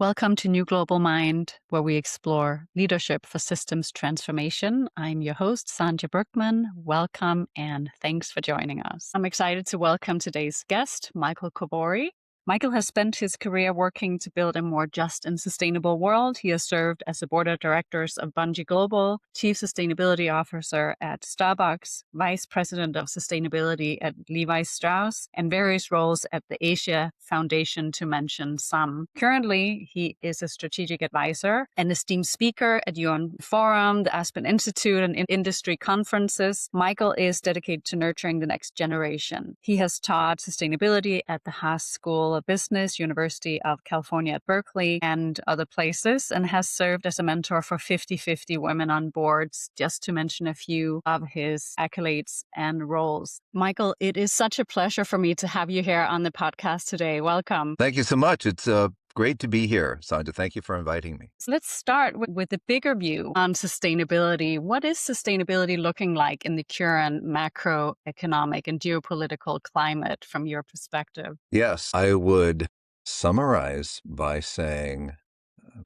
Welcome to New Global Mind, where we explore leadership for systems transformation. I'm your host, Sandja Brügmann. Welcome and thanks for joining us. I'm excited to welcome today's guest, Michael Kobori. Michael has spent his career working to build a more just and sustainable world. He has served as the board of directors of Bunge Global, chief sustainability officer at Starbucks, vice president of sustainability at Levi Strauss, and various roles at the Asia Foundation, to mention some. Currently, he is a strategic advisor, an esteemed speaker at UN Forum, the Aspen Institute, and industry conferences. Michael is dedicated to nurturing the next generation. He has taught sustainability at the Haas School of Business, University of California at Berkeley, and other places, and has served as a mentor for 50/50 women on boards, just to mention a few of his accolades and roles. Michael, it is such a pleasure for me to have you here on the podcast today. Welcome. Thank you so much. It's great to be here, Sandra. Thank you for inviting me. So let's start with the bigger view on sustainability. What is sustainability looking like in the current macroeconomic and geopolitical climate from your perspective? Yes, I would summarize by saying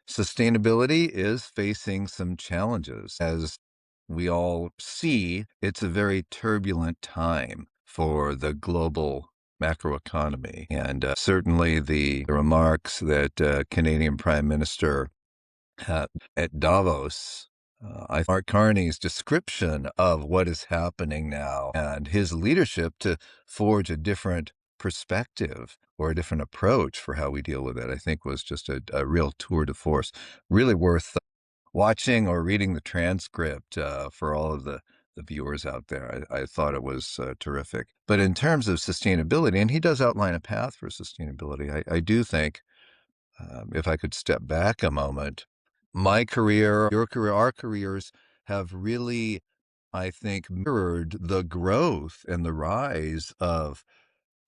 sustainability is facing some challenges. As we all see, it's a very turbulent time for the global macroeconomy. And certainly the remarks that Canadian Prime Minister at Davos, Mark Carney's description of what is happening now and his leadership to forge a different perspective or a different approach for how we deal with it, I think was just a real tour de force, really worth watching or reading the transcript for all of the viewers out there. I thought it was terrific. But in terms of sustainability, and he does outline a path for sustainability, I do think, if I could step back a moment, my career, your career, our careers have really, I think, mirrored the growth and the rise of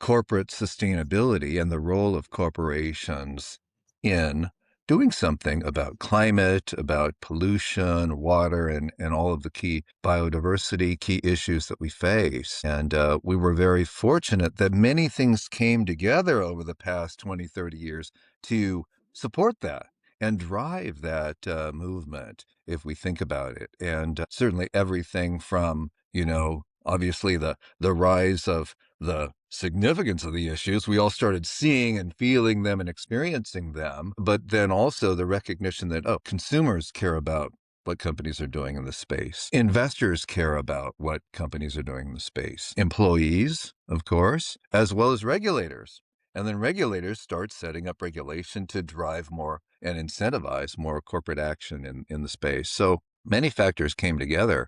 corporate sustainability and the role of corporations in doing something about climate, about pollution, water, and all of the key biodiversity, key issues that we face. And we were very fortunate that many things came together over the past 20, 30 years to support that and drive that movement, if we think about it. And certainly everything from, obviously the rise of the significance of the issues. We all started seeing and feeling them and experiencing them, but then also the recognition that, consumers care about what companies are doing in the space. Investors care about what companies are doing in the space. Employees, of course, as well as regulators. And then regulators start setting up regulation to drive more and incentivize more corporate action in the space. So many factors came together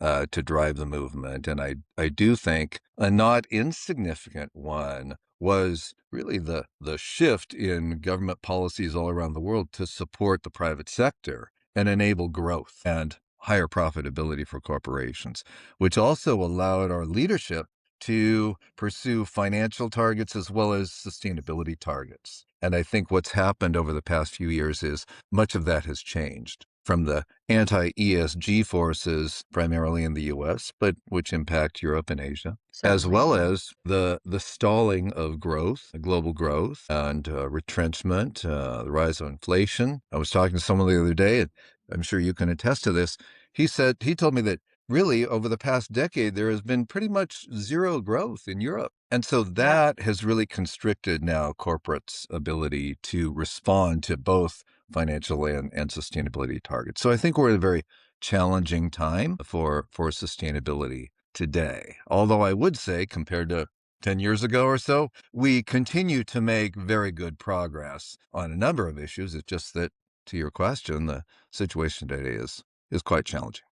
to drive the movement. And I do think a not insignificant one was really the shift in government policies all around the world to support the private sector and enable growth and higher profitability for corporations, which also allowed our leadership to pursue financial targets as well as sustainability targets. And I think what's happened over the past few years is much of that has changed from the anti-ESG forces, primarily in the US, but which impact Europe and Asia, as well as the stalling of growth, global growth, and retrenchment, the rise of inflation. I was talking to someone the other day, and I'm sure you can attest to this. He told me that really, over the past decade, there has been pretty much zero growth in Europe. And so that has really constricted now corporates' ability to respond to both financial and sustainability targets. So I think we're at a very challenging time for sustainability today. Although I would say, compared to 10 years ago or so, we continue to make very good progress on a number of issues. It's just that, to your question, the situation today is quite challenging.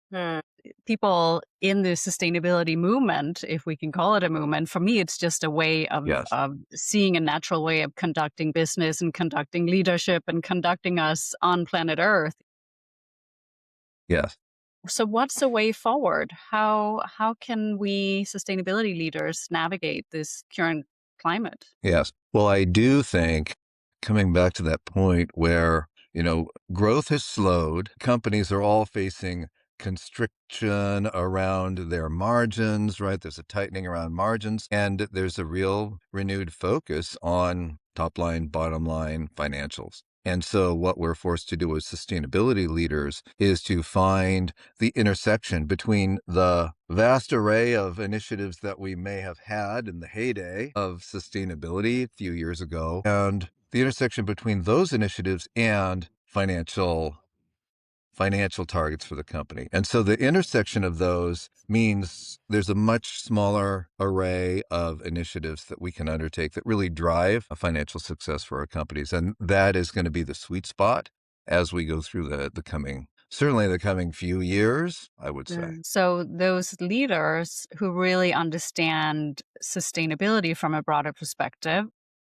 People in the sustainability movement, if we can call it a movement, for me, it's just a way of seeing a natural way of conducting business and conducting leadership and conducting us on planet Earth. Yes. So what's the way forward? How can we sustainability leaders navigate this current climate? Yes. Well, I do think, coming back to that point where, growth has slowed, companies are all facing constriction around their margins, right? There's a tightening around margins, and there's a real renewed focus on top line, bottom line financials. And so what we're forced to do as sustainability leaders is to find the intersection between the vast array of initiatives that we may have had in the heyday of sustainability a few years ago, and the intersection between those initiatives and financial targets for the company. And so the intersection of those means there's a much smaller array of initiatives that we can undertake that really drive a financial success for our companies. And that is going to be the sweet spot as we go through certainly the coming few years, I would say. So those leaders who really understand sustainability from a broader perspective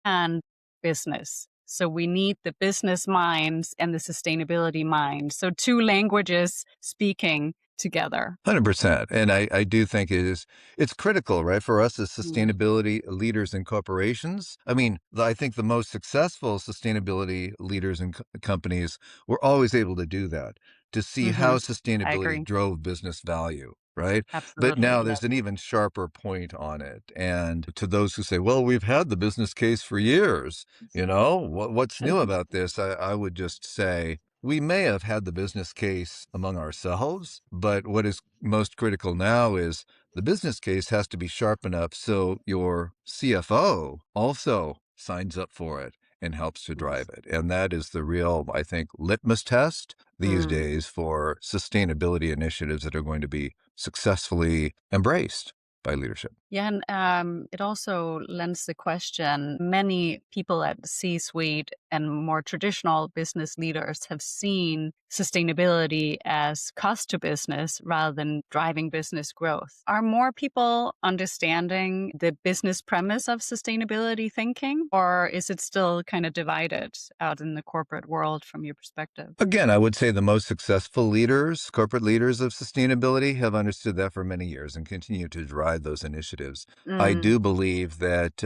and business. So we need the business minds and the sustainability mind. So two languages speaking together. 100%. And I do think it's critical, right, for us as Mm. sustainability leaders in corporations. I mean, I think the most successful sustainability leaders in companies were always able to do that, to see how I sustainability agree. drove business value, right? But Absolutely. now Yeah. there's an even sharper point on it. And to those who say, well, we've had the business case for years, what's new about this? I would just say, we may have had the business case among ourselves, but what is most critical now is the business case has to be sharp enough so your CFO also signs up for it and helps to drive it. And that is the real, I think, litmus test these Mm. days for sustainability initiatives that are going to be successfully embraced by leadership. Yeah, and it also lends the question. Many people at the C-suite and more traditional business leaders have seen sustainability as cost to business rather than driving business growth. Are more people understanding the business premise of sustainability thinking, or is it still kind of divided out in the corporate world from your perspective? Again, I would say the most successful leaders, corporate leaders of sustainability, have understood that for many years and continue to drive those initiatives. I Mm, do believe that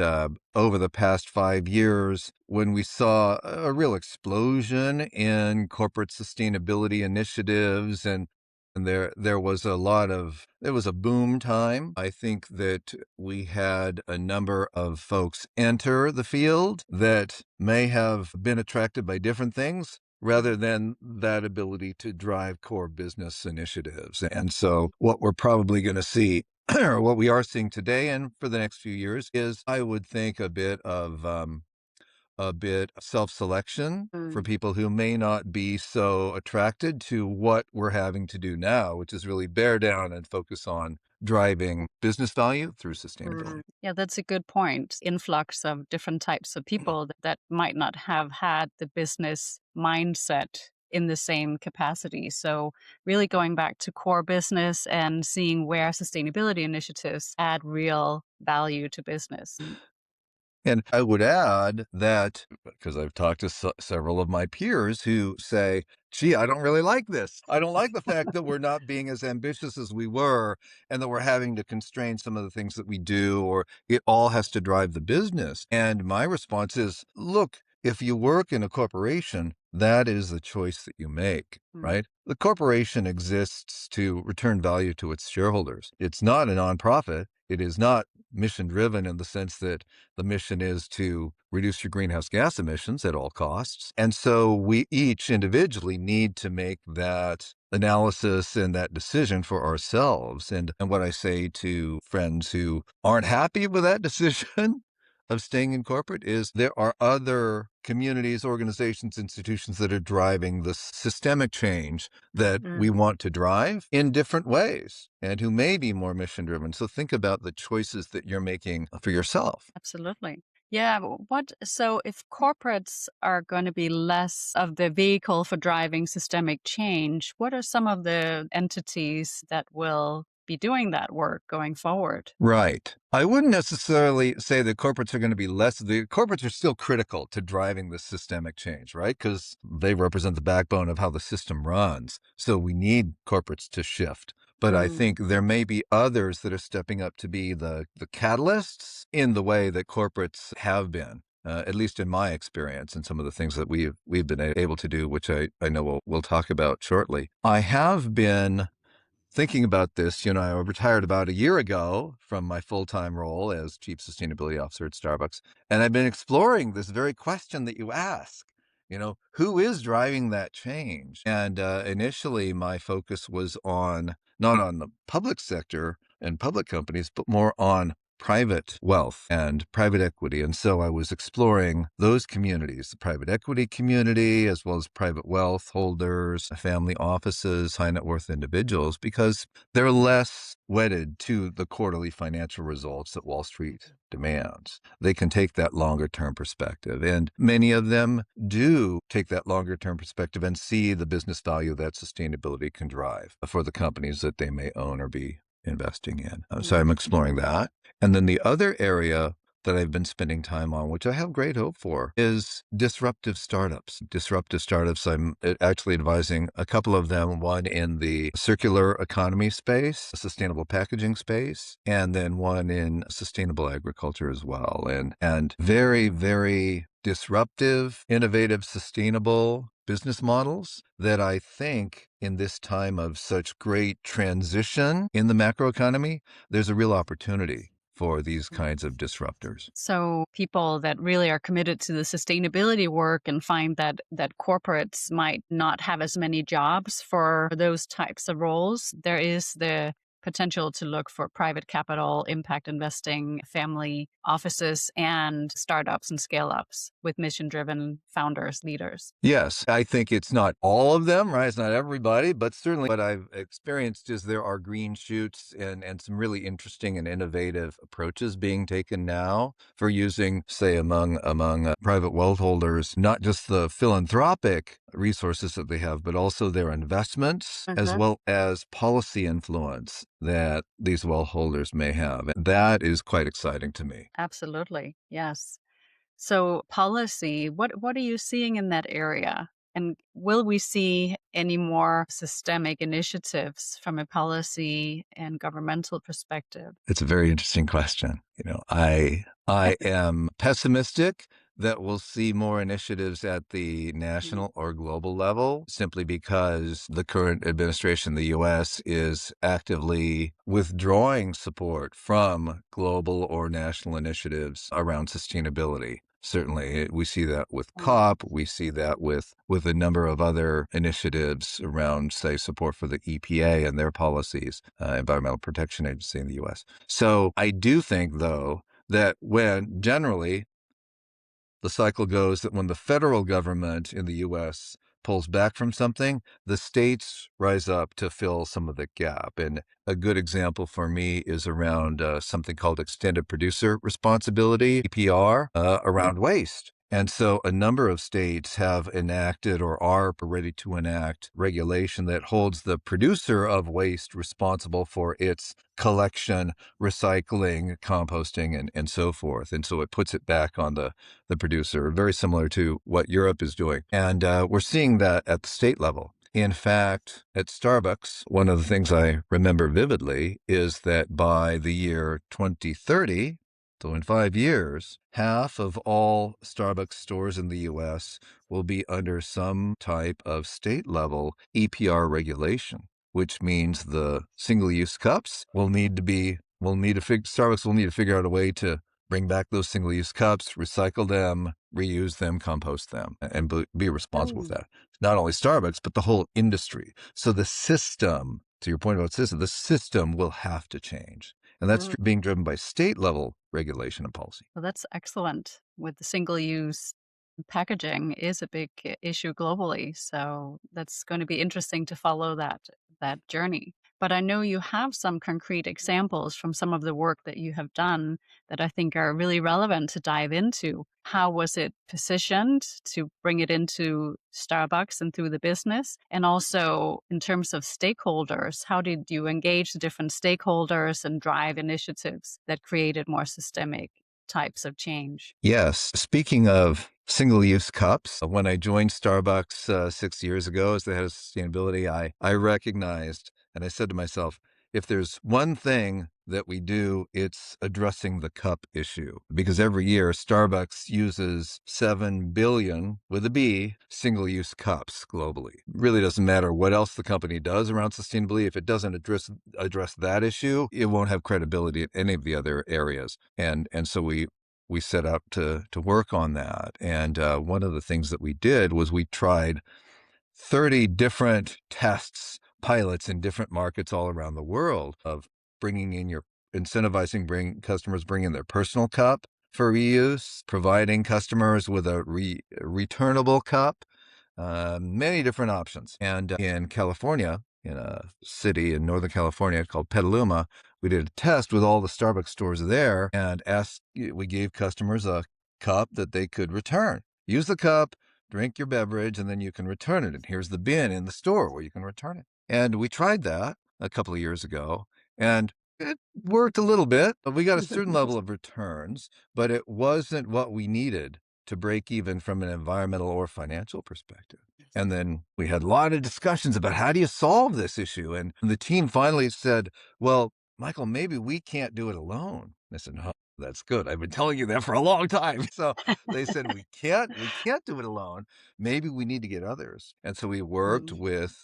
over the past 5 years, when we saw a real explosion in corporate sustainability initiatives and there was there was a boom time. I think that we had a number of folks enter the field that may have been attracted by different things rather than that ability to drive core business initiatives. And so what we're probably going to see or what we are seeing today and for the next few years is, I would think, a bit of self-selection for mm. people who may not be so attracted to what we're having to do now, which is really bear down and focus on driving business value through sustainability. Yeah, that's a good point. Influx of different types of people that might not have had the business mindset in the same capacity. So, really going back to core business and seeing where sustainability initiatives add real value to business. And I would add that because I've talked to several of my peers who say, gee, I don't really like this. I don't like the fact that we're not being as ambitious as we were and that we're having to constrain some of the things that we do, or it all has to drive the business. And my response is, look, if you work in a corporation, that is the choice that you make, Mm, right? The corporation exists to return value to its shareholders. It's not a nonprofit. It is not mission driven in the sense that the mission is to reduce your greenhouse gas emissions at all costs. And so we each individually need to make that analysis and that decision for ourselves. And what I say to friends who aren't happy with that decision of staying in corporate is there are other communities, organizations, institutions that are driving the systemic change that we mm. want to drive in different ways and who may be more mission driven. So think about the choices that you're making for yourself. Absolutely. Yeah. So if corporates are going to be less of the vehicle for driving systemic change, what are some of the entities that will be doing that work going forward? Right. I wouldn't necessarily say that corporates are going to be less. The corporates are still critical to driving the systemic change, right? Because they represent the backbone of how the system runs. So we need corporates to shift. But I Mm, think there may be others that are stepping up to be the catalysts in the way that corporates have been. At least in my experience, and some of the things that we've been able to do, which I know we'll talk about shortly. I have been thinking about this. I retired about a year ago from my full-time role as Chief Sustainability Officer at Starbucks, and I've been exploring this very question that you ask. Who is driving that change? And initially, my focus was on not on the public sector and public companies, but more on private wealth and private equity. And so I was exploring those communities, the private equity community, as well as private wealth holders, family offices, high net worth individuals, because they're less wedded to the quarterly financial results that Wall Street demands. They can take that longer term perspective. And many of them do take that longer term perspective and see the business value that sustainability can drive for the companies that they may own or be investing in. So I'm exploring that. And then the other area that I've been spending time on, which I have great hope for, is disruptive startups. Disruptive startups, I'm actually advising a couple of them, one in the circular economy space, sustainable packaging space, and then one in sustainable agriculture as well. And very, very disruptive, innovative, sustainable business models that I think in this time of such great transition in the macroeconomy, there's a real opportunity for these kinds of disruptors. So people that really are committed to the sustainability work and find that corporates might not have as many jobs for those types of roles, there is the potential to look for private capital, impact investing, family offices, and startups and scale ups with mission driven founders, leaders. Yes, I think it's not all of them, right? It's not everybody, but certainly what I've experienced is there are green shoots and some really interesting and innovative approaches being taken now for using, say, among private wealth holders, not just the philanthropic resources that they have, but also their investments as well as policy influence that these wealth holders may have. And that is quite exciting to me. Absolutely. Yes. So policy, what are you seeing in that area? And will we see any more systemic initiatives from a policy and governmental perspective? It's a very interesting question. I am pessimistic that we'll see more initiatives at the Mm. national or global level simply because the current administration in the US is actively withdrawing support from global or national initiatives around sustainability. Certainly, we see that with COP. We see that with a number of other initiatives around, say, support for the EPA and their policies, Environmental Protection Agency in the US. So I do think, though, that when generally the cycle goes that when the federal government in the US pulls back from something, the states rise up to fill some of the gap. And a good example for me is around something called extended producer responsibility, EPR, around waste. And so a number of states have enacted or are ready to enact regulation that holds the producer of waste responsible for its collection, recycling, composting, and so forth. And so it puts it back on the producer, very similar to what Europe is doing. And we're seeing that at the state level. In fact, at Starbucks, one of the things I remember vividly is that by the year 2030, so in 5 years, half of all Starbucks stores in the US will be under some type of state level EPR regulation, which means the single use cups Starbucks will need to figure out a way to bring back those single use cups, recycle them, reuse them, compost them, and be responsible with Oh. that. Not only Starbucks, but the whole industry. So the system, to your point about system, the system will have to change. And that's being driven by state level regulation and policy. Well, that's excellent. With the single use packaging is a big issue globally, so that's going to be interesting to follow that journey. But I know you have some concrete examples from some of the work that you have done that I think are really relevant to dive into. How was it positioned to bring it into Starbucks and through the business? And also in terms of stakeholders, how did you engage the different stakeholders and drive initiatives that created more systemic types of change? Yes. Speaking of single use cups, when I joined Starbucks 6 years ago as the head of sustainability, I recognized and I said to myself, if there's one thing that we do, it's addressing the cup issue. Because every year, Starbucks uses 7 billion, with a B, single use cups globally. It really doesn't matter what else the company does around sustainability. If it doesn't address that issue, it won't have credibility in any of the other areas. And so we we set out to work on that. And one of the things that we did was we tried 30 different tests, pilots in different markets all around the world of bringing in your incentivizing customers bring in their personal cup for reuse, providing customers with a returnable cup, many different options. And in California, in a city in Northern California called Petaluma, we did a test with all the Starbucks stores there and we gave customers a cup that they could return. Use the cup, drink your beverage, and then you can return it. And here's the bin in the store where you can return it. And we tried that a couple of years ago, and it worked a little bit. We got a certain level of returns, but it wasn't what we needed to break even from an environmental or financial perspective. And then we had a lot of discussions about how do you solve this issue? And the team finally said, well, Michael, maybe we can't do it alone. I said, no, that's good. I've been telling you that for a long time. So they said, we can't do it alone. Maybe we need to get others. And so we worked with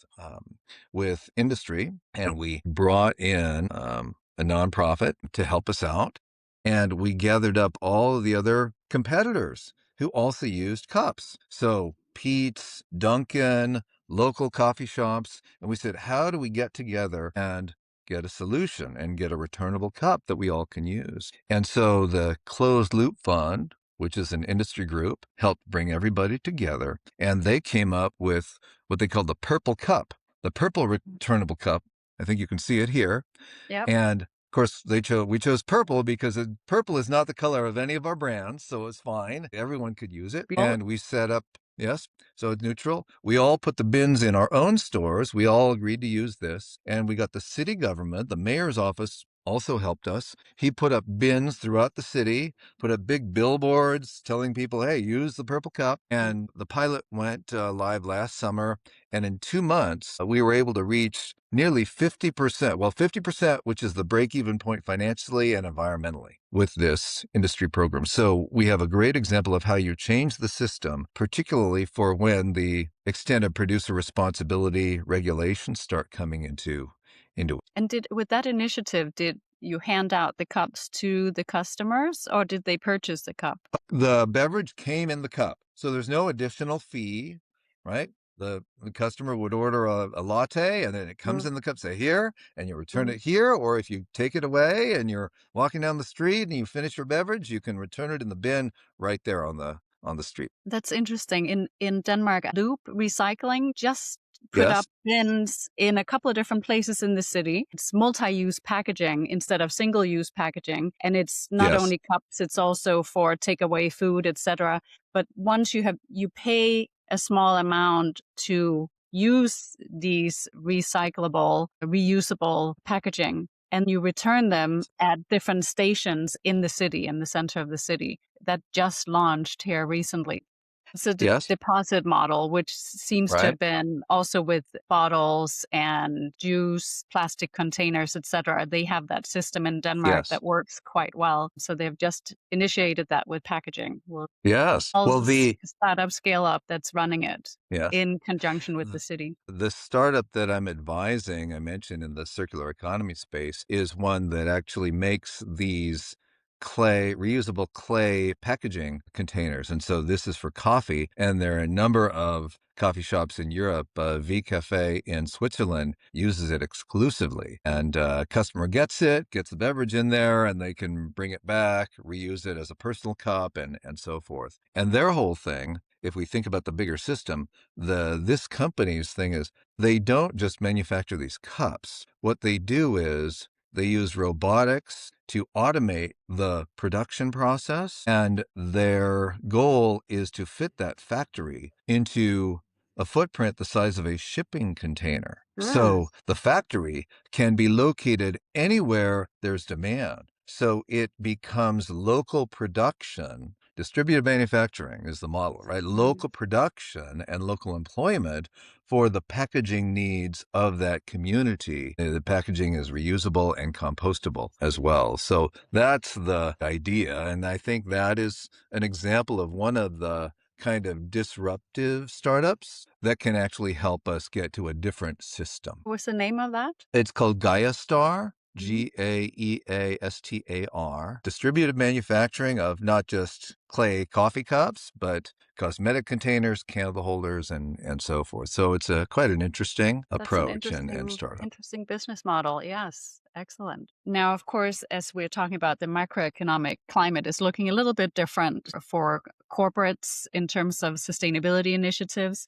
industry, and we brought in a nonprofit to help us out. And we gathered up all of the other competitors who also used cups. So Pete's, Dunkin', local coffee shops. And we said, how do we get together and get a solution and get a returnable cup that we all can use? And so the Closed Loop Fund, which is an industry group, helped bring everybody together. And they came up with what they called the purple cup, the purple returnable cup. I think you can see it here. Yep. And of course, we chose purple because purple is not the color of any of our brands, so it's fine. Everyone could use it. And we set up, yes, so it's neutral. We all put the bins in our own stores. We all agreed to use this. And we got the city government, the mayor's office also helped us. He put up bins throughout the city, put up big billboards telling people, hey, use the purple cup. And the pilot went live last summer. And in 2 months, we were able to reach nearly 50%, well, 50%, which is the break-even point financially and environmentally with this industry program. So we have a great example of how you change the system, particularly for when the extended producer responsibility regulations start coming into And with that initiative, did you hand out the cups to the customers, or did they purchase the cup? The beverage came in the cup, so there's no additional fee, right? The customer would order a latte, and then it comes in the cup, say here, and you return it here. Or if you take it away and you're walking down the street and you finish your beverage, you can return it in the bin right there on the street. That's interesting. In Denmark, Loop Recycling just put Yes, up bins in a couple of different places in the city. It's multi-use packaging instead of single-use packaging, and it's not yes, only cups; it's also for takeaway food, etc. But once you pay a small amount to use these recyclable, reusable packaging, and you return them at different stations in the city, in the center of the city. That just launched here recently. It's a yes, deposit model, which seems to right, have been also with bottles and juice, plastic containers, etc. They have that system in Denmark yes, that works quite well. So they've just initiated that with packaging. Well, yes. all Well, startup scale up that's running it yes. in conjunction with the city. The startup that I'm advising, I mentioned in the circular economy space, is one that actually makes these reusable clay packaging containers. And so this is for coffee. And there are a number of coffee shops in Europe. V Cafe in Switzerland uses it exclusively. And customer gets the beverage in there, and they can bring it back, reuse it as a personal cup, and so forth. And their whole thing, if we think about the bigger system, this company's thing is they don't just manufacture these cups. What they do is they use robotics to automate the production process, and their goal is to fit that factory into a footprint the size of a shipping container. So the factory can be located anywhere there's demand. So it becomes local production. Distributed manufacturing is the model, right? Local production and local employment for the packaging needs of that community. The packaging is reusable and compostable as well. So that's the idea. And I think that is an example of one of the kind of disruptive startups that can actually help us get to a different system. What's the name of that? It's called Gaia Star. Mhm. GAEASTAR, distributed manufacturing of not just clay coffee cups, but cosmetic containers, candle holders, and so forth. So it's quite an interesting That's an approach and interesting startup. interesting business model. Yes, excellent. Now, of course, as we're talking about, the macroeconomic climate is looking a little bit different for corporates in terms of sustainability initiatives.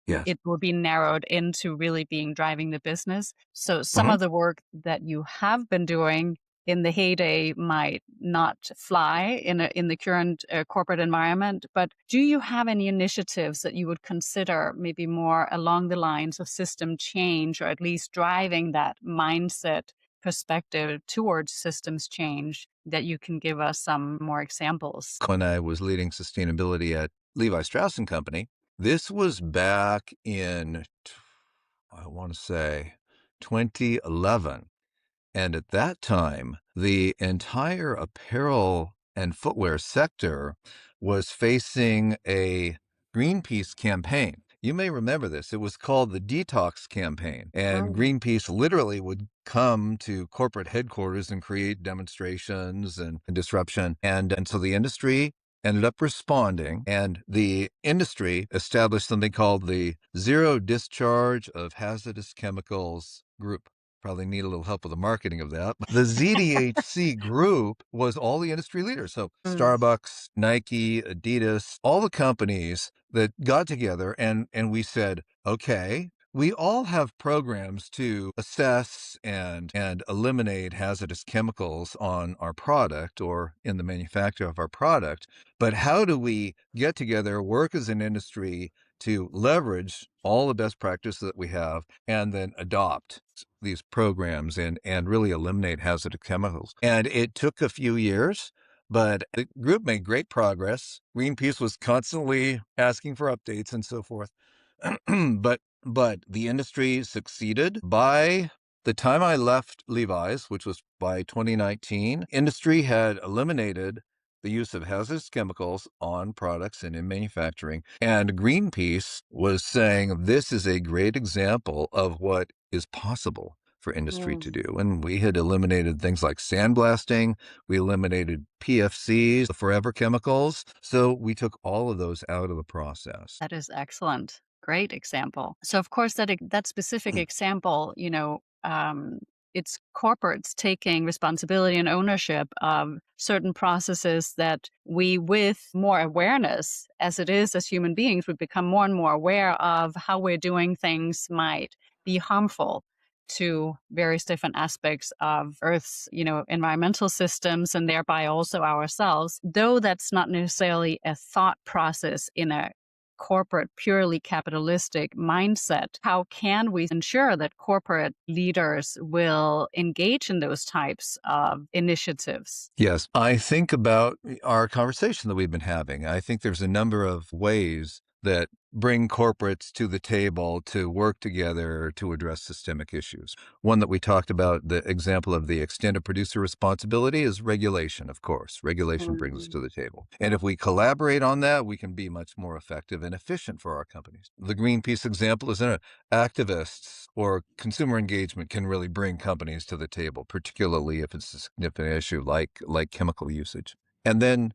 Yes. It will be narrowed into really being driving the business. So some Mhm. of the work that you have been doing in the heyday might not fly in the current corporate environment. But do you have any initiatives that you would consider maybe more along the lines of system change, or at least driving that mindset perspective towards systems change, that you can give us some more examples? When I was leading sustainability at Levi Strauss and Company, this was back in, I want to say, 2011. And at that time, the entire apparel and footwear sector was facing a Greenpeace campaign. You may remember this. It was called the Detox Campaign. And Oh, Greenpeace literally would come to corporate headquarters and create demonstrations and disruption. And so the industry ended up responding, and the industry established something called the Zero Discharge of Hazardous Chemicals Group. Probably need a little help with the marketing of that. The ZDHC group was all the industry leaders. So mm, Starbucks, Nike, Adidas, all the companies that got together, and we said, okay, we all have programs to assess and eliminate hazardous chemicals on our product or in the manufacture of our product. But how do we get together, work as an industry to leverage all the best practices that we have and then adopt these programs and really eliminate hazardous chemicals? And it took a few years, but the group made great progress. Greenpeace was constantly asking for updates and so forth. but the industry succeeded. By the time I left Levi's, which was by 2019, industry had eliminated the use of hazardous chemicals on products and in manufacturing. And Greenpeace was saying this is a great example of what is possible for industry to mm. do. And we had eliminated things like sandblasting, we eliminated PFCs, the forever chemicals. So we took all of those out of the process. That is excellent. Great example. So, of course, that specific example, it's corporates taking responsibility and ownership of certain processes that we, with more awareness, as it is as human beings, would become more and more aware of how we're doing things might be harmful to various different aspects of Earth's, environmental systems, and thereby also ourselves. Though that's not necessarily a thought process in a corporate, purely capitalistic mindset, how can we ensure that corporate leaders will engage in those types of initiatives? Yes, I think about our conversation that we've been having. I think there's a number of ways that bring corporates to the table to work together to address systemic issues. One that we talked about, the example of the extended producer responsibility, is regulation, of course. Regulation brings us Mhm. to the table. And if we collaborate on that, we can be much more effective and efficient for our companies. The Greenpeace example is activists or consumer engagement can really bring companies to the table, particularly if it's a significant issue like chemical usage. And then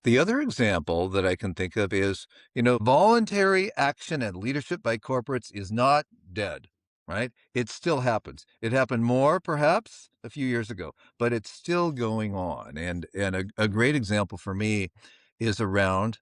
the other example that I can think of is, voluntary action and leadership by corporates is not dead, right? It still happens. It happened more, perhaps, a few years ago, but it's still going on. And a great example for me is around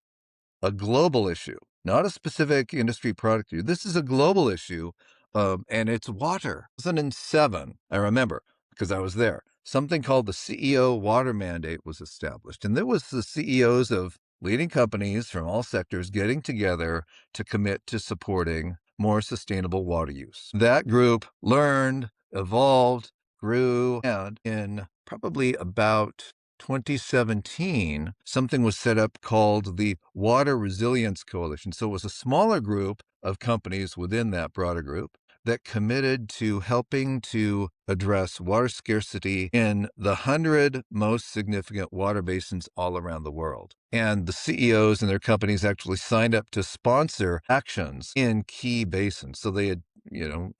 a global issue, not a specific industry product issue. This is a global issue, and it's water. 2007, I remember, because I was there. Something called the CEO Water Mandate was established, and there was the CEOs of leading companies from all sectors getting together to commit to supporting more sustainable water use. That group learned, evolved, grew, and in probably about 2017, something was set up called the Water Resilience Coalition. So it was a smaller group of companies within that broader group that committed to helping to address water scarcity in the 100 most significant water basins all around the world. And the CEOs and their companies actually signed up to sponsor actions in key basins. So they had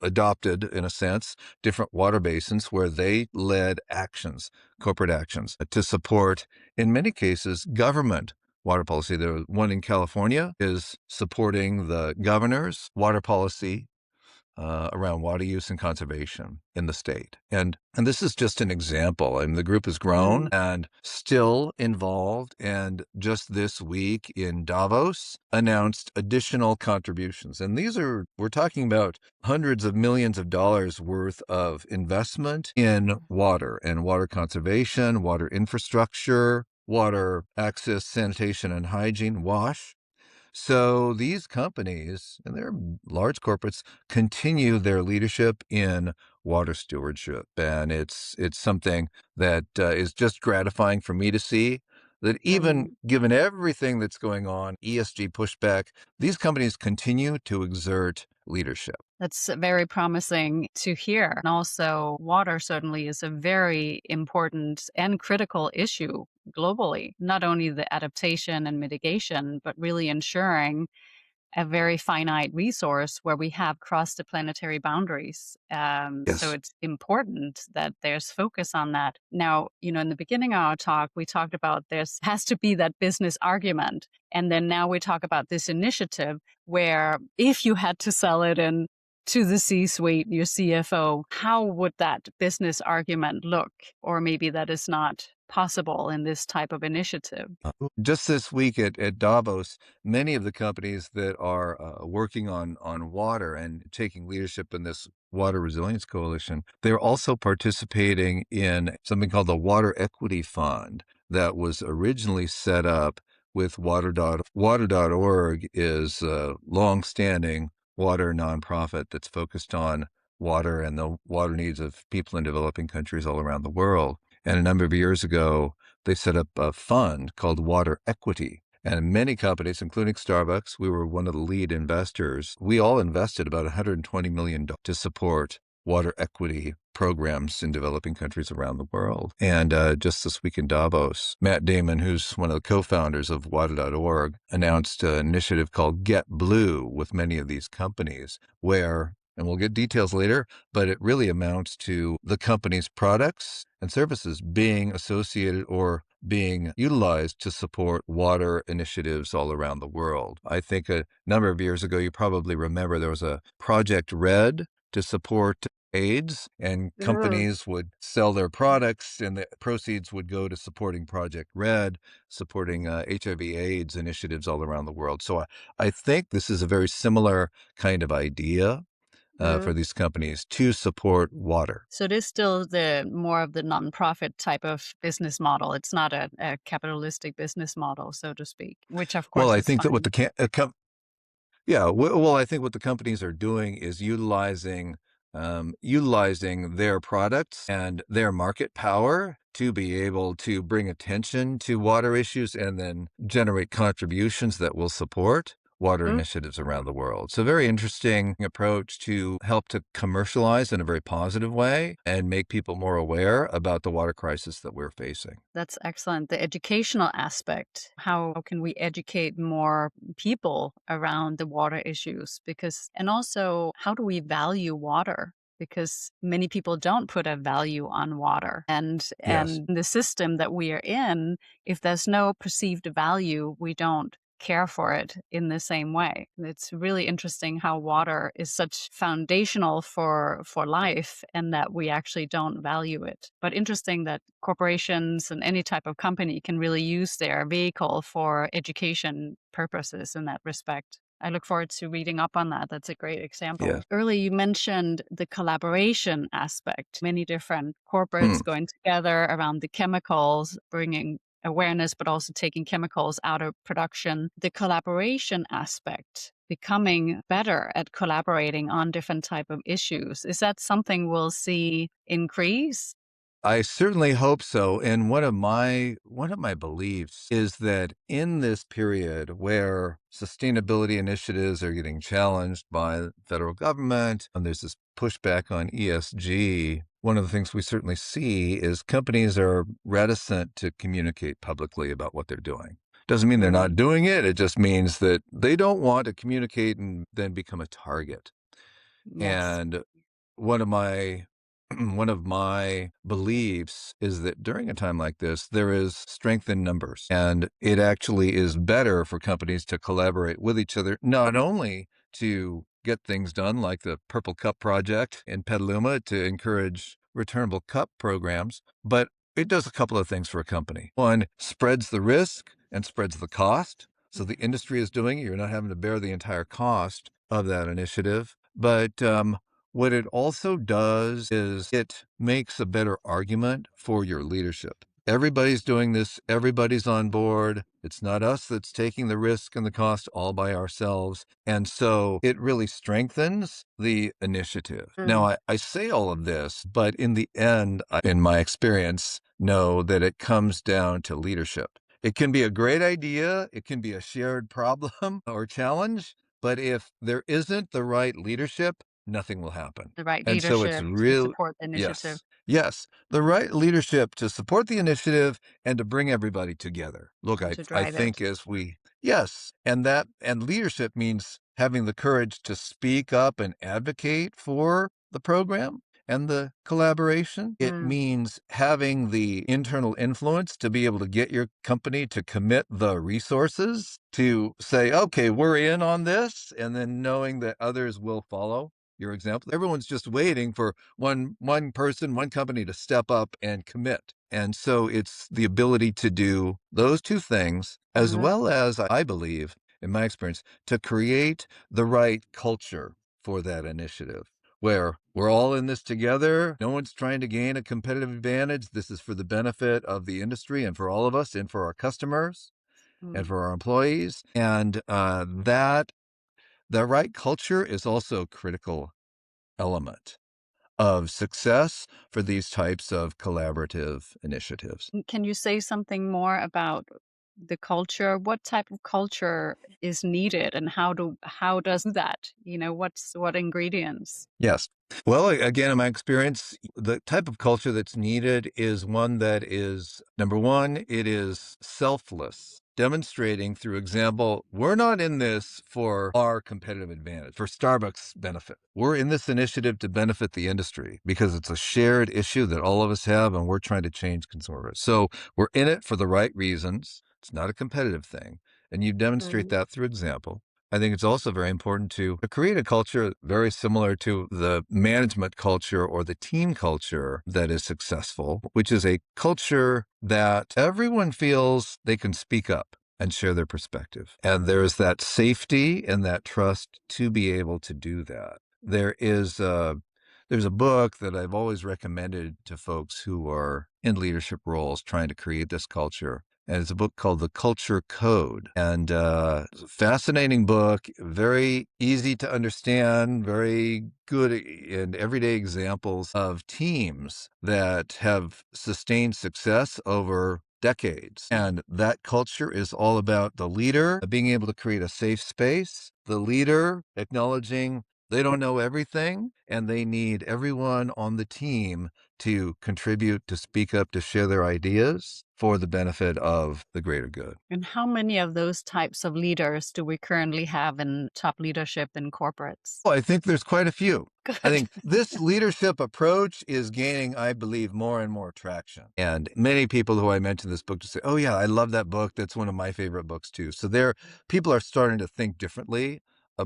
adopted, in a sense, different water basins where they led actions, corporate actions, to support, in many cases, government water policy. The one in California is supporting the governor's water policy around water use and conservation in the state. And this is just an example. And the group has grown Mm. and still involved. And just this week in Davos announced additional contributions. And we're talking about hundreds of millions of dollars worth of investment in water and water conservation, water infrastructure, water access, sanitation and hygiene, WASH. So these companies, and they're large corporates, continue their leadership in water stewardship. And it's something that is just gratifying for me to see that even Mm. given everything that's going on, ESG pushback, these companies continue to exert leadership. That's very promising to hear. And also, water certainly is a very important and critical issue globally, not only the adaptation and mitigation, but really ensuring a very finite resource where we have crossed the planetary boundaries. So Yes. it's important that there's focus on that. Now, in the beginning of our talk, we talked about there's has to be that business argument. And then now we talk about this initiative where if you had to sell it in to the C-suite, your CFO, how would that business argument look? Or maybe that is not possible in this type of initiative. Just this week at Davos, many of the companies that are working on water and taking leadership in this Water Resilience Coalition, they're also participating in something called the Water Equity Fund that was originally set up with Water.org is a long-standing water nonprofit that's focused on water and the water needs of people in developing countries all around the world. And a number of years ago, they set up a fund called Water Equity. And many companies, including Starbucks, we were one of the lead investors. We all invested about $120 million to support water equity programs in developing countries around the world. And just this week in Davos, Matt Damon, who's one of the co-founders of Water.org, announced an initiative called Get Blue with many of these companies where, and we'll get details later, but it really amounts to the company's products and services being associated or being utilized to support water initiatives all around the world. I think a number of years ago, you probably remember there was a Project Red to support AIDS, and Mm. companies would sell their products and the proceeds would go to supporting Project Red, supporting HIV/AIDS initiatives all around the world. So I think this is a very similar kind of idea for these companies to support water. So it is still the more of the nonprofit type of business model. It's not a capitalistic business model, so to speak, which of Well, course I is think that what fine. the yeah, well, I think what the companies are doing is utilizing their products and their market power to be able to bring attention to water issues and then generate contributions that will support water Mm. initiatives around the world. So very interesting approach to help to commercialize in a very positive way and make people more aware about the water crisis that we're facing. That's excellent. The educational aspect. How can we educate more people around the water issues? And also, how do we value water? Because many people don't put a value on water. Yes. And the system that we are in, if there's no perceived value, we don't care for it in the same way. It's really interesting how water is such foundational for life and that we actually don't value it. But interesting that corporations and any type of company can really use their vehicle for education purposes in that respect. I look forward to reading up on that. That's a great example. Yes. Earlier, you mentioned the collaboration aspect, many different Hmm. corporates going together around the chemicals, bringing awareness, but also taking chemicals out of production. The collaboration aspect, becoming better at collaborating on different type of issues. Is that something we'll see increase? I certainly hope so. And one of my beliefs is that in this period where sustainability initiatives are getting challenged by the federal government and there's this pushback on ESG, one of the things we certainly see is companies are reticent to communicate publicly about what they're doing. Doesn't mean they're not Mm. doing it. It just means that they don't want to communicate and then become a target. Yes. And one of my one of my beliefs is that during a time like this, there is strength in numbers. And it actually is better for companies to collaborate with each other, not only to get things done like the Purple Cup project in Petaluma to encourage returnable cup programs, but it does a couple of things for a company. One, spreads the risk and spreads the cost. So the industry is doing it. You're not having to bear the entire cost of that initiative. But what it also does is it makes a better argument for your leadership. Everybody's doing this. Everybody's on board. It's not us that's taking the risk and the cost all by ourselves. And so it really strengthens the initiative. Now, Mm. I say all of this, but in the end, in my experience, know that it comes down to leadership. It can be a great idea. It can be a shared problem or challenge. But if there isn't the right leadership, nothing will happen. The right And so it's leadership to real. support the initiative Yes. Yes. The right leadership to support the initiative and to bring everybody together. Look, and to I drive it. think yes. And leadership means having the courage to speak up and advocate for the program and the collaboration. It Mm. means having the internal influence to be able to get your company to commit the resources to say, okay, we're in on this, and then knowing that others will follow your example. Everyone's just waiting for one person, one company to step up and commit. And so it's the ability to do those two things, as Mhm. well as I believe, in my experience, to create the right culture for that initiative where we're all in this together. No one's trying to gain a competitive advantage. This is for the benefit of the industry and for all of us and for our customers and Mm. for our employees. And that the right culture is also a critical element of success for these types of collaborative initiatives. Can you say something more about the culture? What type of culture is needed and how does that? What ingredients? Yes. Well, again, in my experience, the type of culture that's needed is one that is, number one, it is selfless, demonstrating through example, we're not in this for our competitive advantage, for Starbucks' benefit. We're in this initiative to benefit the industry because it's a shared issue that all of us have, and we're trying to change consumers. So we're in it for the right reasons. It's not a competitive thing. And you demonstrate Mhm. that through example. I think it's also very important to create a culture very similar to the management culture or the team culture that is successful, which is a culture that everyone feels they can speak up and share their perspective. And there's that safety and that trust to be able to do that. There's a book that I've always recommended to folks who are in leadership roles trying to create this culture. And it's a book called The Culture Code. And it's a fascinating book, very easy to understand, very good and everyday examples of teams that have sustained success over decades. And that culture is all about the leader being able to create a safe space, the leader acknowledging they don't know everything, and they need everyone on the team to contribute, to speak up, to share their ideas for the benefit of the greater good. And how many of those types of leaders do we currently have in top leadership in corporates? Well, I think there's quite a few. I Good. think this leadership approach is gaining, I believe, more and more traction. And many people who I mentioned this book to say, oh, yeah, I love that book. That's one of my favorite books, too. So people are starting to think differently Yeah.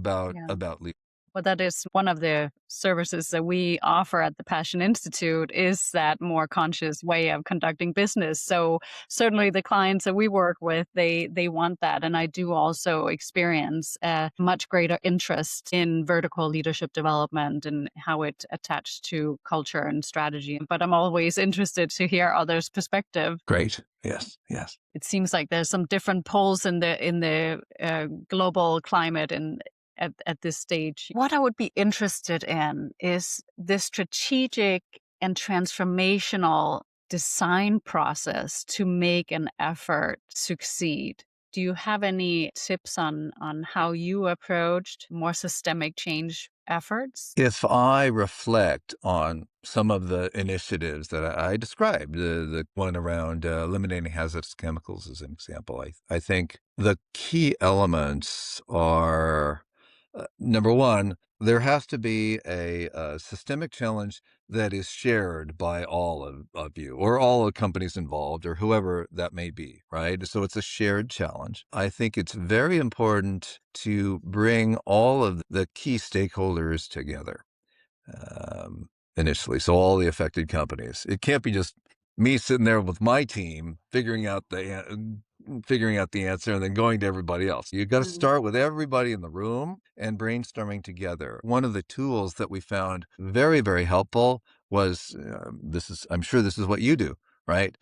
about leadership. Well, that is one of the services that we offer at the Passion Institute is that more conscious way of conducting business. So certainly the clients that we work with, they want that. And I do also experience a much greater interest in vertical leadership development and how it attached to culture and strategy. But I'm always interested to hear others' perspective. Great. Yes. Yes. It seems like there's some different poles in the global climate and at this stage. What I would be interested in is the strategic and transformational design process to make an effort succeed. Do you have any tips on how you approached more systemic change efforts? If I reflect on some of the initiatives that I described, the one around eliminating hazardous chemicals as an example, I think the key elements are Number one, there has to be a systemic challenge that is shared by all of you or all the companies involved or whoever that may be, right? So it's a shared challenge. I think it's very important to bring all of the key stakeholders together um, initially. So all the affected companies. It can't be just me sitting there with my team figuring out the answer and then going to everybody else. You got to Mm. start with everybody in the room and brainstorming together. One of the tools that we found very, very helpful was I'm sure this is what you do, right?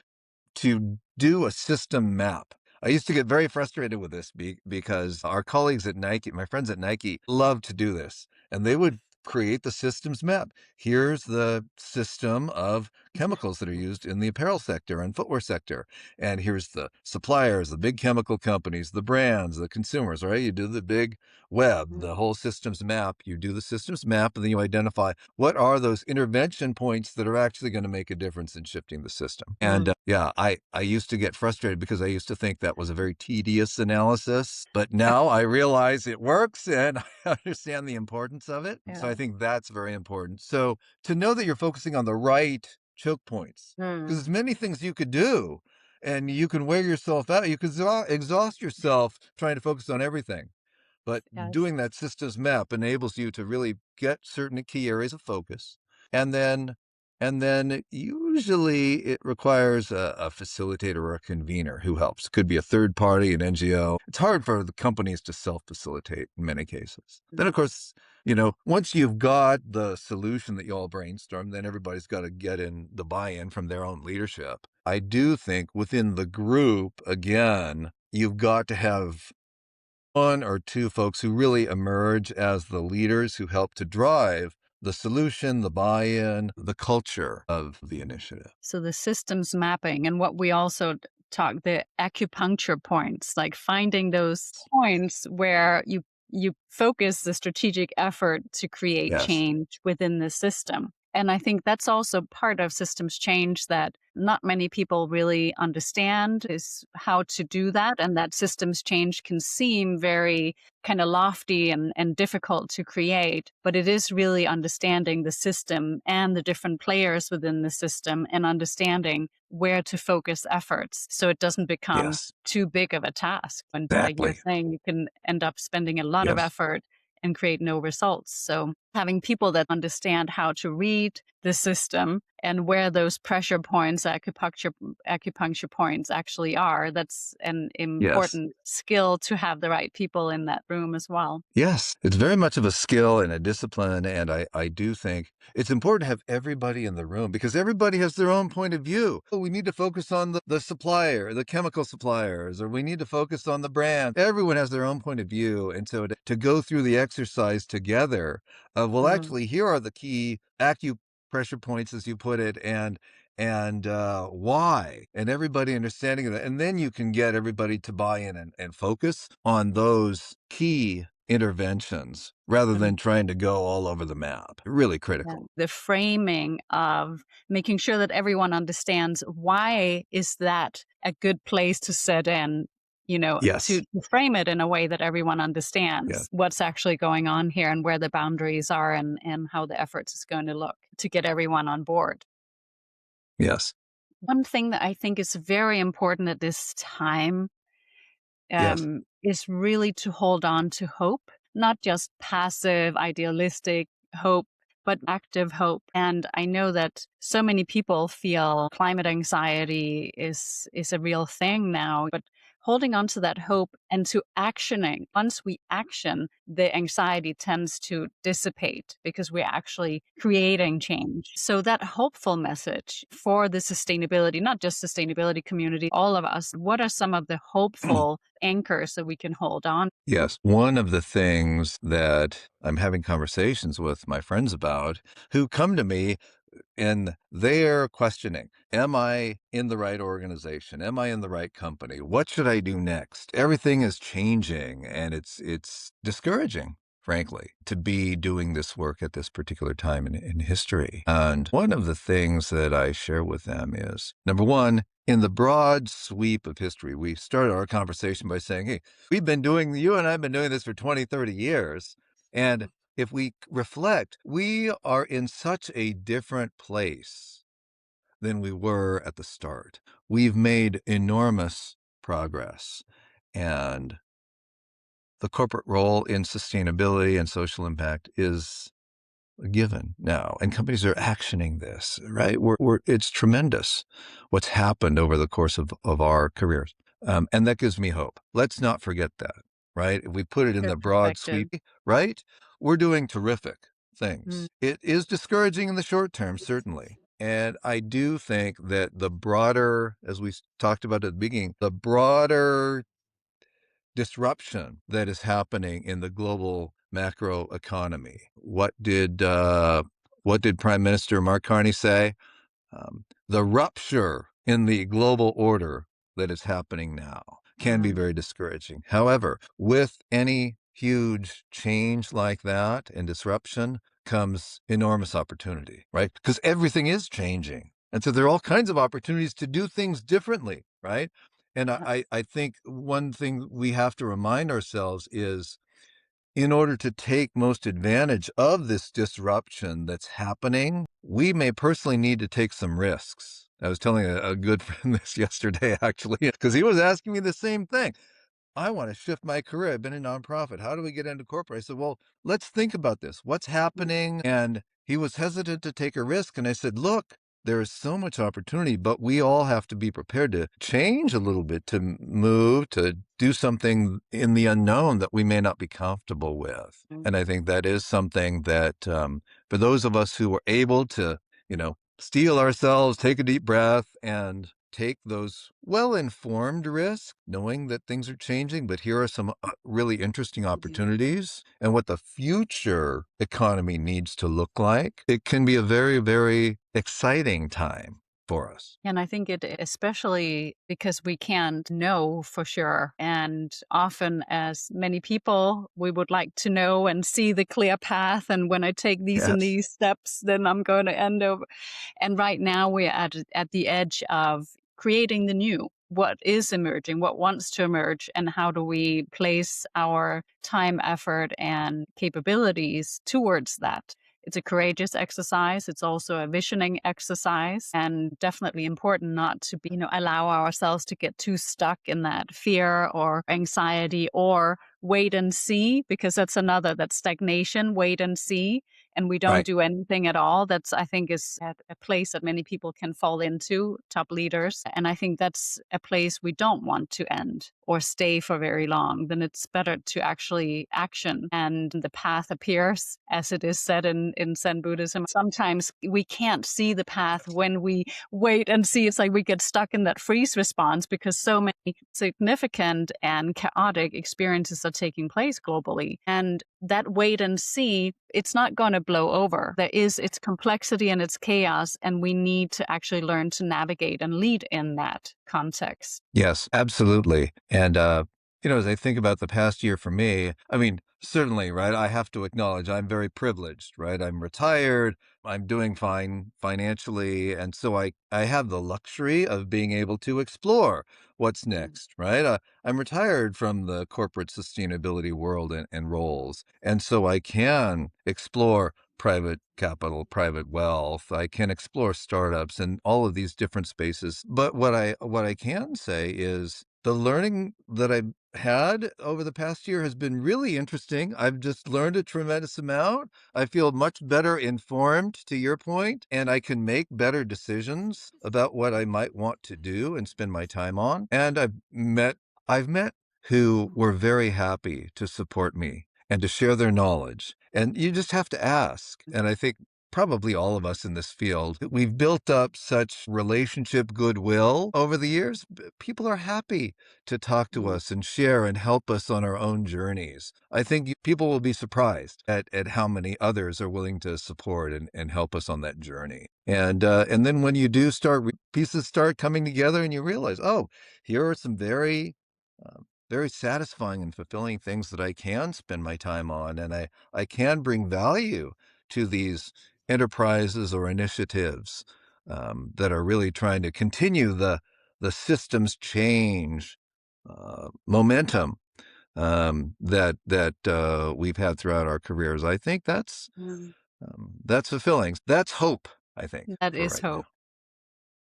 To do a system map. I used to get very frustrated with this because our colleagues at Nike, my friends at Nike, love to do this. And they would create the systems map. Here's the system of chemicals that are used in the apparel sector and footwear sector. And here's the suppliers, the big chemical companies, the brands, the consumers, right? You do the big web, the whole systems map. You do the systems map, and then you identify what are those intervention points that are actually going to make a difference in shifting the system. And yeah, I used to get frustrated because I used to think that was a very tedious analysis, but now I realize it works and I understand the importance of it. So Yeah. I think that's very important. So to know that you're focusing on the right choke points, because Mm. there's many things you could do and you can wear yourself out. You could exhaust yourself trying to focus on everything. But Yes. doing that systems map enables you to really get certain key areas of focus. And then usually it requires a facilitator or a convener who helps. Could be a third party, an NGO. It's hard for the companies to self-facilitate in many cases. Then, of course, once you've got the solution that you all brainstorm, then everybody's got to get in the buy-in from their own leadership. I do think within the group, again, you've got to have one or two folks who really emerge as the leaders who help to drive the solution, the buy-in, the culture of the initiative. So the systems mapping and what we also talk, the acupuncture points, like finding those points where you focus the strategic effort to create Yes. change within the system. And I think that's also part of systems change that not many people really understand is how to do that. And that systems change can seem very kind of lofty and difficult to create, but it is really understanding the system and the different players within the system and understanding where to focus efforts so it doesn't become Yes. too big of a task. And like you're Exactly. saying, you can end up spending a lot of Yes. effort and create no results. So having people that understand how to read the system and where those pressure points, acupuncture points actually are, that's an Yes. important skill to have the right people in that room as well. Yes, it's very much of a skill and a discipline, and I do think it's important to have everybody in the room because everybody has their own point of view. Oh, we need to focus on the supplier, the chemical suppliers, or we need to focus on the brand. Everyone has their own point of view, and so to go through the exercise together of, well, Mm. actually, here are the key acupressure points, as you put it, and why, and everybody understanding that, and then you can get everybody to buy in and focus on those key interventions rather than trying to go all over the map. Really Yeah. critical. The framing of making sure that everyone understands why is that a good place to set in, Yes. to frame it in a way that everyone Yeah. understands what's actually going on here and where the boundaries are and how the efforts is going to look to get everyone on board. Yes. One thing that I think is very important at this time Yes. is really to hold on to hope, not just passive, idealistic hope, but active hope. And I know that so many people feel climate anxiety is a real thing now, but holding on to that hope and to actioning. Once we action, the anxiety tends to dissipate because we're actually creating change. So that hopeful message for the sustainability, not just sustainability community, all of us, what are some of the hopeful anchors that we can hold on to? Yes. One of the things that I'm having conversations with my friends about who come to me and they're questioning, am I in the right organization? Am I in the right company? What should I do next? Everything is changing and it's discouraging, frankly, to be doing this work at this particular time in history. And one of the things that I share with them is, number one, in the broad sweep of history, we started our conversation by saying, hey, you and I have been doing this for 20, 30 years. And if we reflect, we are in such a different place than we were at the start. We've made enormous progress. And the corporate role in sustainability and social impact is a given now. And companies are actioning this, right? It's tremendous what's happened over the course of our careers. And that gives me hope. Let's not forget that, right? If we put it in Your the broad perspective. sweep, right? We're doing terrific Mm. things. It is discouraging in the short term, certainly. And I do think that the broader, as we talked about at the beginning, the broader disruption that is happening in the global macroeconomy. What did Prime Minister Mark Carney say? The rupture in the global order that is happening now can be Mm. very discouraging. However, with any huge change like that and disruption comes enormous opportunity, right? Because everything is changing. And so there are all kinds of opportunities to do things differently, right? And Yeah. I think one thing we have to remind ourselves is in order to take most advantage of this disruption that's happening, we may personally need to take some risks. I was telling a good friend this yesterday, actually, because he was asking me the same thing. I want to shift my career. I've been in nonprofit. How do we get into corporate? I said, well, let's think about this. What's happening? And he was hesitant to take a risk. And I said, look, there is so much opportunity, but we all have to be prepared to change a little bit, to move, to do something in the unknown that we may not be comfortable with. Mm. And I think that is something that for those of us who are able to, steel ourselves, take a deep breath, and take those well-informed risks, knowing that things are changing, but here are some really interesting opportunities and what the future economy needs to look like. It can be a very, very exciting time for us. And I think it, especially because we can't know for sure. And often, as many people, we would like to know and see the clear path. And when I take these and Yes. these steps, then I'm going to end up. And right now, we're at the edge of creating the new. What is emerging? What wants to emerge? And how do we place our time, effort, and capabilities towards that? It's a courageous exercise. It's also a visioning exercise, and definitely important not to be, allow ourselves to get too stuck in that fear or anxiety or wait and see, because that's stagnation, wait and see. And we don't Right. do anything at all. That's, I think, is a place that many people can fall into, top leaders. And I think that's a place we don't want to end or stay for very long. Then it's better to actually action. And the path appears, as it is said in Zen Buddhism. Sometimes we can't see the path when we wait and see. It's like we get stuck in that freeze response because so many significant and chaotic experiences are taking place globally. And that wait and see, it's not going to blow over. There is its complexity and its chaos, and we need to actually learn to navigate and lead in that context. Yes, absolutely. And, as I think about the past year for me, I mean, certainly, right, I have to acknowledge I'm very privileged, right? I'm retired, I'm doing fine financially, and so I have the luxury of being able to explore what's Mm. next, right? I'm retired from the corporate sustainability world and roles, and so I can explore private capital, private wealth. I can explore startups and all of these different spaces. But what I can say is the learning that I've had over the past year has been really interesting. I've just learned a tremendous amount. I feel much better informed, to your point, and I can make better decisions about what I might want to do and spend my time on. And I've met who were very happy to support me and to share their knowledge. And you just have to ask. And I think probably all of us in this field, we've built up such relationship goodwill over the years. People are happy to talk to Mm. us and share and help us on our own journeys. I think people will be surprised at how many others are willing to support and help us on that journey. And then when you do start, pieces start coming together and you realize, oh, here are some very satisfying and fulfilling things that I can spend my time on, and I can bring value to these enterprises or initiatives that are really trying to continue the systems change momentum that we've had throughout our careers. I think that's fulfilling. That's hope, I think, That for is right now. hope.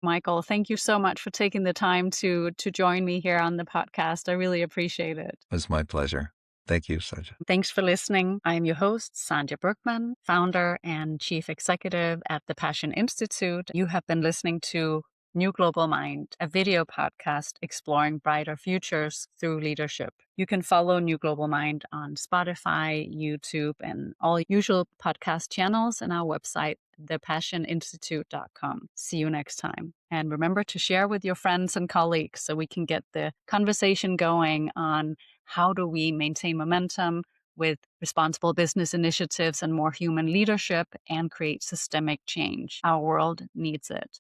Michael, thank you so much for taking the time to join me here on the podcast. I really appreciate it. It's my pleasure. Thank you, Sandja. Thanks for listening. I am your host, Sandja Brügmann, founder and chief executive at the Passion Institute. You have been listening to New Global Mind, a video podcast exploring brighter futures through leadership. You can follow New Global Mind on Spotify, YouTube, and all usual podcast channels, and our website, thepassioninstitute.com. See you next time. And remember to share with your friends and colleagues so we can get the conversation going on how do we maintain momentum with responsible business initiatives and more human leadership and create systemic change. Our world needs it.